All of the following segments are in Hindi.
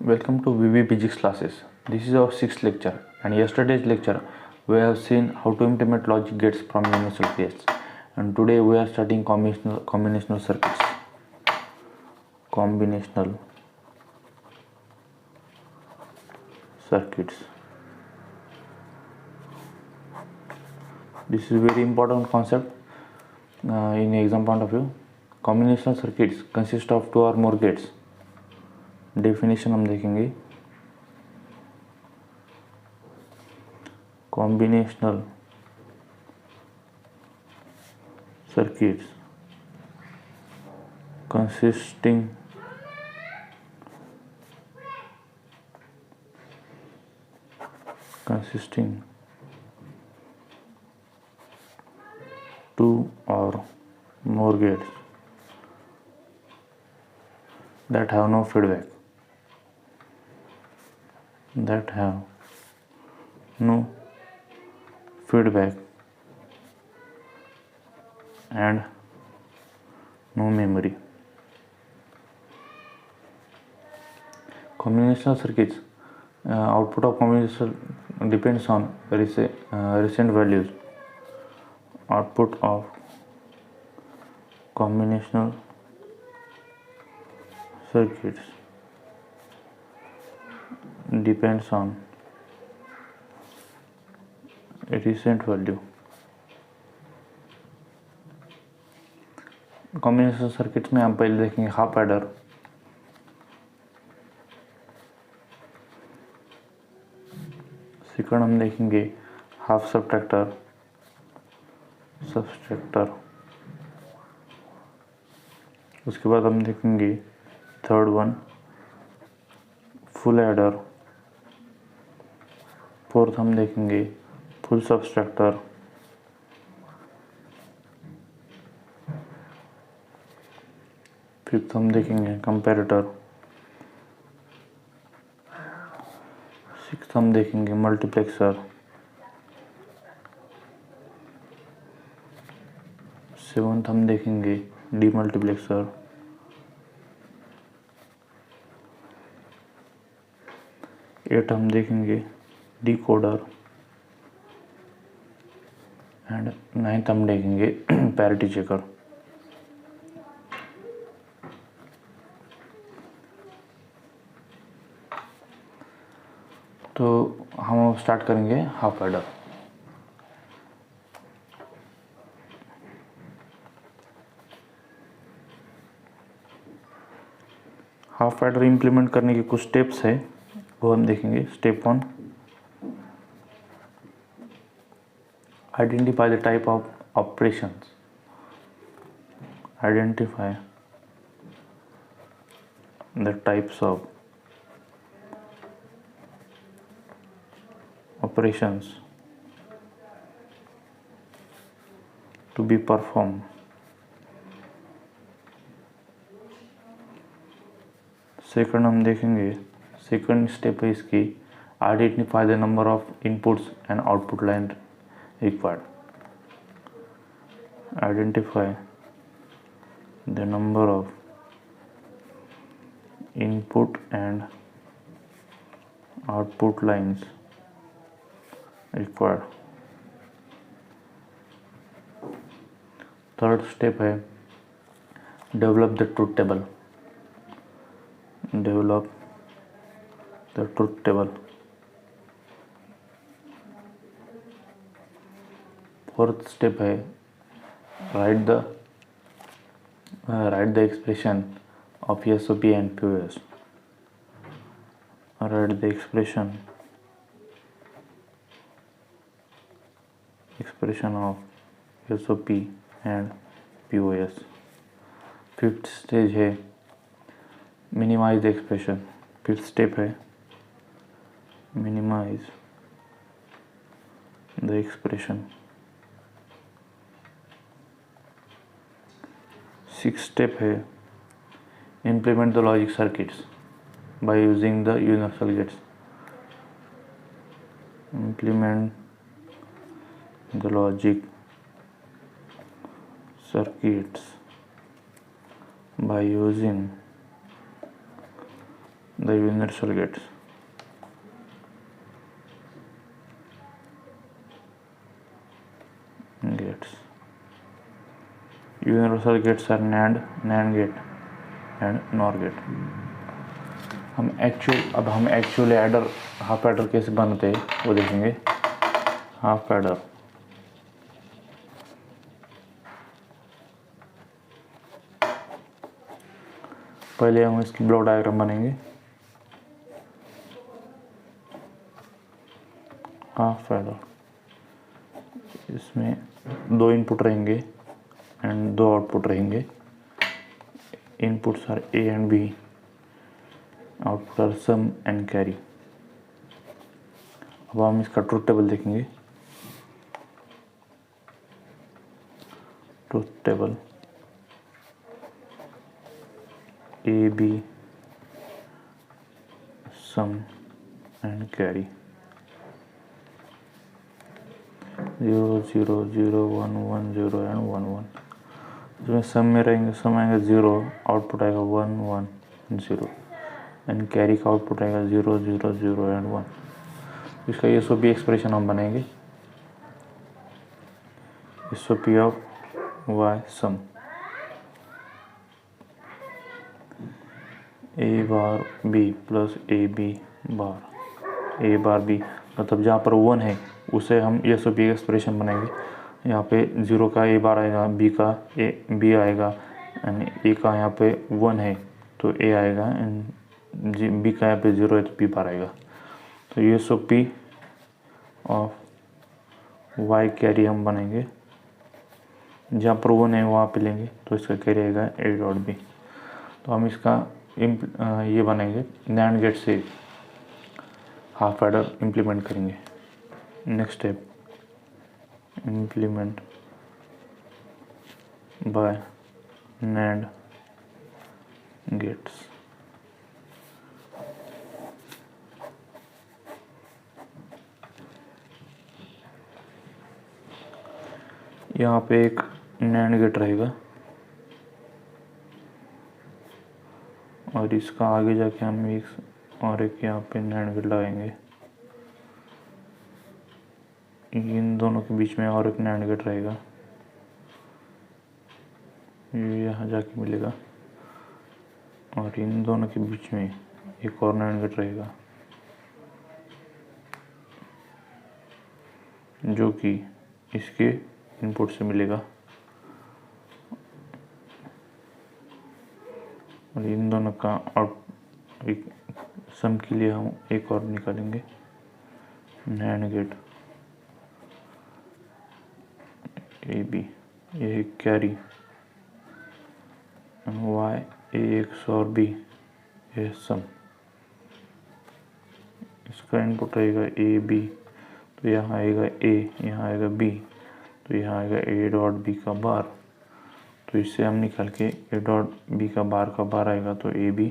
Welcome to VB Physics classes. This is our sixth lecture, and yesterday's lecture we have seen how to implement logic gates from universal gates, and today we are studying combinational circuits. Combinational circuits. This is a very important concept in exam point of view. Combinational circuits consist of two or more gates. Definition हम देखेंगे. Combinational circuits consisting two or more gates that have no feedback. And no memory. Combinational circuits output of combinational depends on recent values. Output of combinational circuits depends on recent value. Combination circuits में हम पहले देखेंगे हाफ एडर. सेकंड हम देखेंगे हाफ सबट्रैक्टर. उसके बाद हम देखेंगे third one full adder. Fourth हम देखेंगे फुल सबट्रैक्टर. फिफ्थ हम देखेंगे कंपैरेटर. सिक्स्थ हम देखेंगे मल्टीप्लेक्सर. सेवंथ हम देखेंगे डीमल्टीप्लेक्सर. एट हम देखेंगे डिकोडर. एंड नाइन्थ हम देखेंगे पैरिटी चेकर. तो हम स्टार्ट करेंगे half adder. Half adder implement करने के कुछ स्टेप्स है, वो हम देखेंगे. Step one, identify the type of operations. Identify the types of operations to be performed. Second हम देखेंगे, सेकंड स्टेप है इसकी, identify the number of inputs and output line required. Identify the number of input and output lines required. Third step है develop the truth table. Fourth step है write the expression of SOP and POS. Write the expression of SOP and POS. Fifth stage है minimize the expression. Fifth step है minimize the expression. Sixth step है implement the logic circuits by using the universal gates. Implement the logic circuits by using the universal gates. Universal gates are NAND gate and NOR gate. अब हम एक्चुअल एडर, हाफ एडर कैसे बनते हैं वो देखेंगे। हाफ एडर, पहले हम इसकी ब्लॉक डायग्राम बनेंगे। हाफ एडर, इसमें 2 इनपुट रहेंगे एंड 2 आउटपुट रहेंगे। Inputs are A and B, output are sum and carry. अब हम इसका ट्रुथ टेबल देखेंगे। Truth table A B sum and carry 0 0 0 1 1 0 and 1 1। इसमें सम में रहेंगे, सम आएगा 0, आउटपुट आएगा 1 1 0 एंड कैरी का आउटपुट आएगा 0 0 0 एंड 1। इसका एसओपी एक्सप्रेशन हम बनाएंगे। SOP of Y sum A bar B plus A B bar, A bar B मतलब जहाँ पर 1 है उसे हम एसओपी एक्सप्रेशन बनाएंगे। यहाँ पे 0 का ए बार आएगा, बी का ए बी आएगा एंड ए का यहाँ पे 1 है तो ए आएगा एंड बी का यहाँ पे 0 है तो बी बार आएगा। तो ये एसओपी ऑफ वाई कैरी हम बनाएंगे। जहाँ पर 1 है वहाँ पे लेंगे तो इसका कैरी आएगा ए डॉट बी। तो हम इसका ये बनाएंगे, नैंड गेट से हाफ एडर इम्प्लीमेंट करेंगे। Next step, implement by NAND gates। यहाँ पे एक NAND गेट रहेगा और इसका आगे जाके हम एक और एक यहाँ पे NAND गेट लगाएंगे। इन दोनों के बीच में और एक NAND गेट रहेगा, ये यहाँ जाके मिलेगा और इन दोनों के बीच में एक और NAND गेट रहेगा जो कि इसके इनपुट से मिलेगा और इन दोनों का आउट एक सम के लिए हम एक और निकालेंगे NAND गेट ए बी, ये कैरी वाई ए एक्स और बी ये सम। इसका इनपुट रहेगा ए बी तो यहाँ आएगा ए, यहाँ आएगा बी तो यहाँ आएगा ए डॉट बी का बार। तो इससे हम निकाल के ए डॉट बी का बार आएगा तो ए बी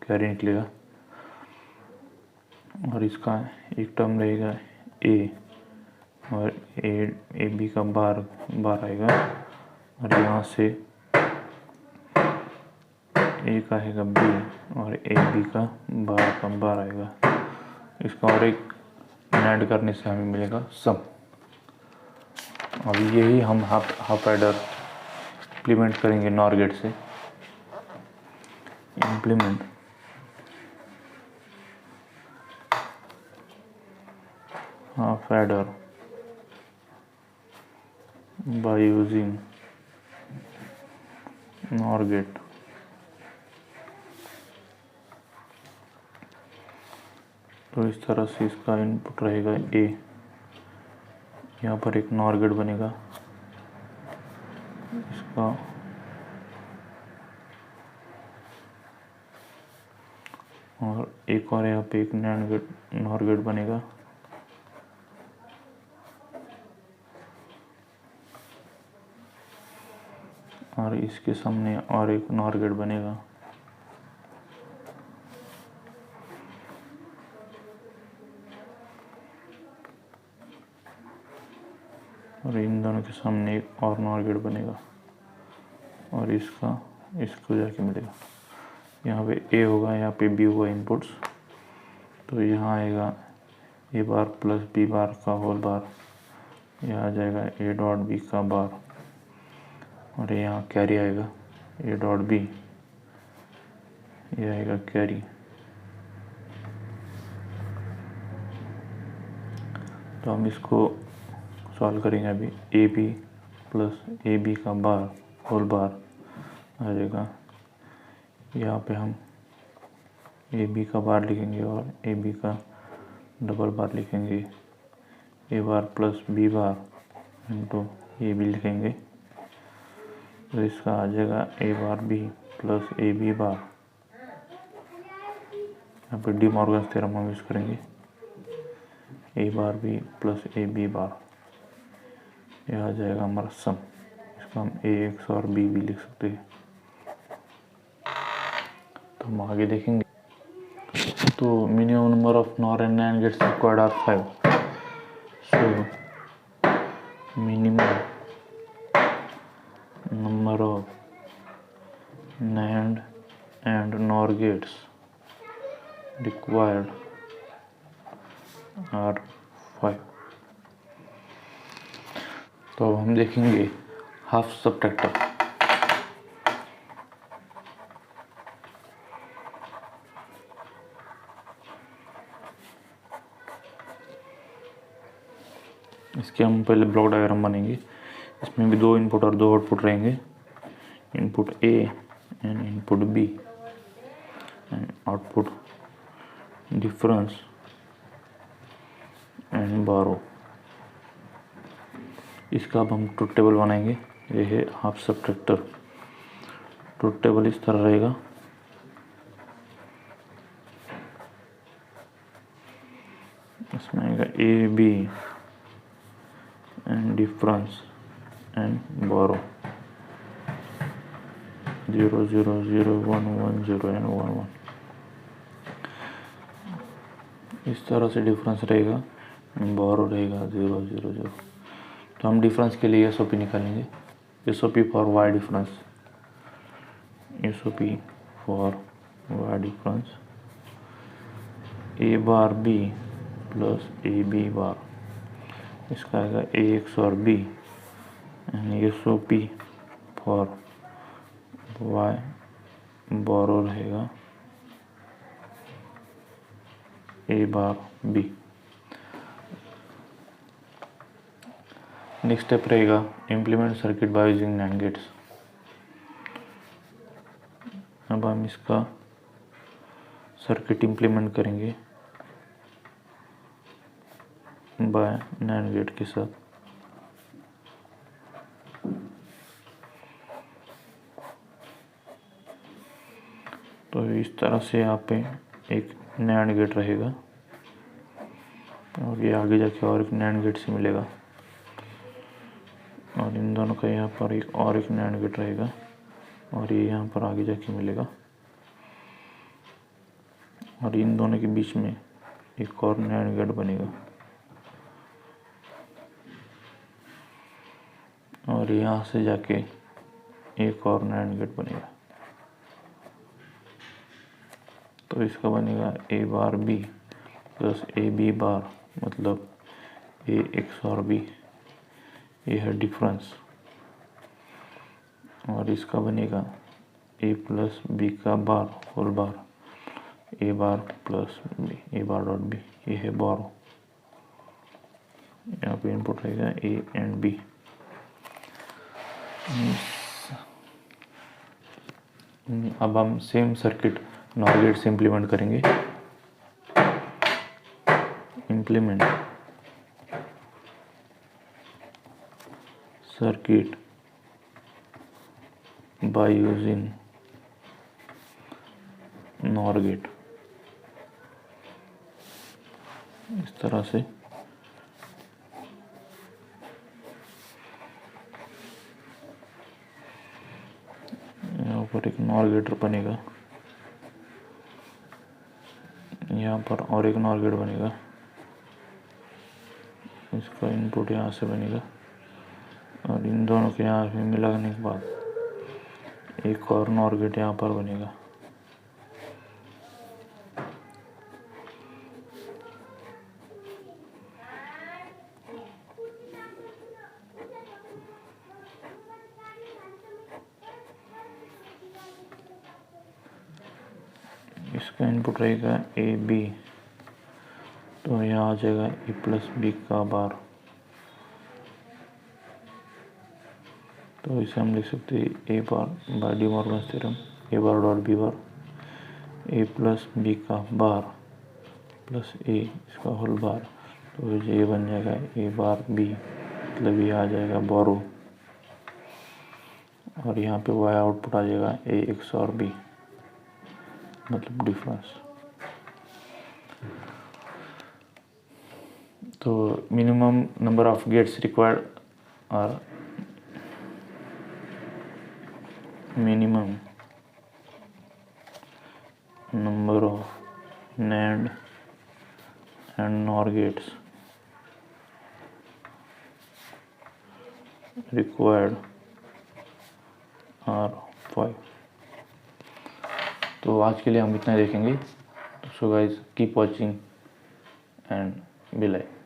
कैरी निकलेगा और इसका एक टर्म रहेगा ए और ए बी का बार आएगा और यहाँ से ए का आएगा बी और ए बी का बार आएगा। इसका और एक ऐड करने से हमें मिलेगा सम। अब यही हम हाफ एडर इम्प्लीमेंट करेंगे नॉर गेट से। Implement half adder by using NOR gate। तो इस तरह से इसका इनपुट रहेगा ए, यहाँ पर एक NOR गेट बनेगा, इसका और एक और यहाँ पे एक NAND गेट NOR गेट बनेगा और इसके सामने और एक NOR गेट बनेगा और इन दोनों के सामने एक और NOR गेट बनेगा और इसको जाके मिलेगा। यहाँ पे ए होगा, यहाँ पे बी होगा इनपुट्स, तो यहाँ आएगा ए बार प्लस बी बार का होल बार, यह आ जाएगा ए डॉट बी का बार, और यहाँ कैरी आएगा ए डॉट बी, यह आएगा कैरी। तो हम इसको सॉल्व करेंगे अभी। A B plus A B का बार होल बार आ जाएगा, यहाँ पे हम ए बी का बार लिखेंगे और ए बी का डबल बार लिखेंगे, A bar plus B bar into A B लिखेंगे, तो इसका आ जाएगा A bar B plus A B bar. यहाँ पे डी मॉर्गन थ्योरम हम यूज करेंगे, A bar B plus A B bar, यह आ जाएगा हमारा सम। इसका हम ए एक्स और बी भी लिख सकते हैं। तो हम आगे देखेंगे। तो minimum number of NOR and NAND gates required are 5। So minimum number of NAND and NOR gates required are 5। तो अब हम देखेंगे हाफ सबट्रैक्टर। इसके हम पहले ब्लॉक डायग्राम बनेंगे। इसमें भी 2 इनपुट और 2 आउटपुट रहेंगे, input A and input B, and output difference and borrow. इसका अब हम ट्रुथ टेबल बनाएंगे। ये है हाफ सबट्रैक्टर। ट्रुथ टेबल इस तरह रहेगा। इसमें आएगा A B and difference and borrow 0 0 0 1 1 0 and 1 1। इस तरह से डिफरेंस रहेगा, बारो रहेगा 0 0 0। तो हम डिफरेंस के लिए एसओपी निकालेंगे। SOP for Y difference, SOP for Y difference A bar B plus A B bar, इसका आएगा A XOR B, and SOP for Y borrow रहेगा A bar B. Next step रहेगा implement circuit by using NAND gates. अब हम इसका सर्किट इम्प्लीमेंट करेंगे बाय नैंड गेट के साथ। तो इस तरह से यहाँ पे एक नैंड गेट रहेगा और ये आगे जाके और एक नैंड गेट से मिलेगा, और इन दोनों का यहाँ पर एक और एक नैंड गेट रहेगा और ये यहाँ पर आगे जाके मिलेगा, और इन दोनों के बीच में एक और नैंड गेट बनेगा, और यहाँ से जाके एक और नैंड गेट बनेगा। तो इसका बनेगा A bar B plus A B bar, मतलब ए एक्स और बी, ये है डिफरेंस, और इसका बनेगा ए प्लस बी का bar whole bar, A bar plus B, A bar dot B, ये है बारो। यहाँ पे इनपुट रहेगा ए एंड बी। अब हम सेम सर्किट नॉर गेट से इम्प्लीमेंट करेंगे। Implement circuit by using NOR gate. इस तरह से यहाँ पर एक नॉर गेट बनेगा, यहाँ पर और एक नॉर गेट बनेगा, इसका इनपुट यहाँ से बनेगा, और इन दोनों के यहाँ से मिलाने के बाद एक और नॉर गेट यहाँ पर बनेगा। इसका इनपुट रहेगा ए बी, तो यहाँ आ जाएगा ए प्लस बी का बार। तो इसे हम लिख सकते हैं ए बार बाय डी मॉर्गन्स थ्योरम, ए बार डॉट बी बार ए प्लस बी का बार प्लस ए इसका होल बार। तो ये बन जाएगा ए बार बी, मतलब ये आ जाएगा बोरो, और यहाँ पे वाई आउटपुट आ जाएगा ए एक्स और बी, मतलब डिफरेंस। तो minimum number of gates required are minimum number of NAND and NOR gates required are 5। तो आज के लिए हम इतना देखेंगे। So guys keep watching and be like.